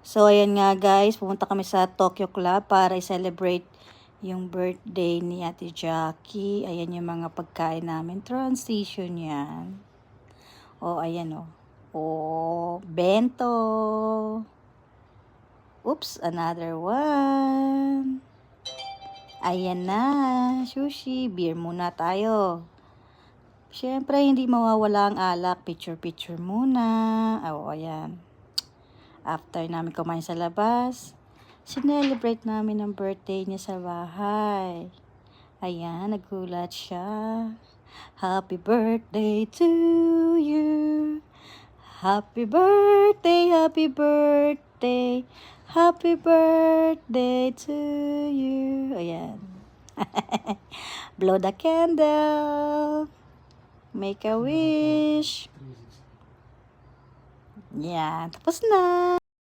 So, ayan nga guys, pumunta kami sa Tokyo Club para i-celebrate yung birthday ni Ate Jackie. Ayan yung mga pagkain namin. Transition yan. O, ayan o. O, bento. Oops, another one. Ayan na, sushi. Beer muna tayo. Siyempre, hindi mawawala ang alak. Picture-picture muna. O, ayan. After namin kumain sa labas, sinelebrate namin ang birthday niya sa bahay. Ayan, nagulat siya. Happy birthday to you. Happy birthday, happy birthday. Happy birthday to you. Ayan. Blow the candle. Make a wish. Yan, tapos na.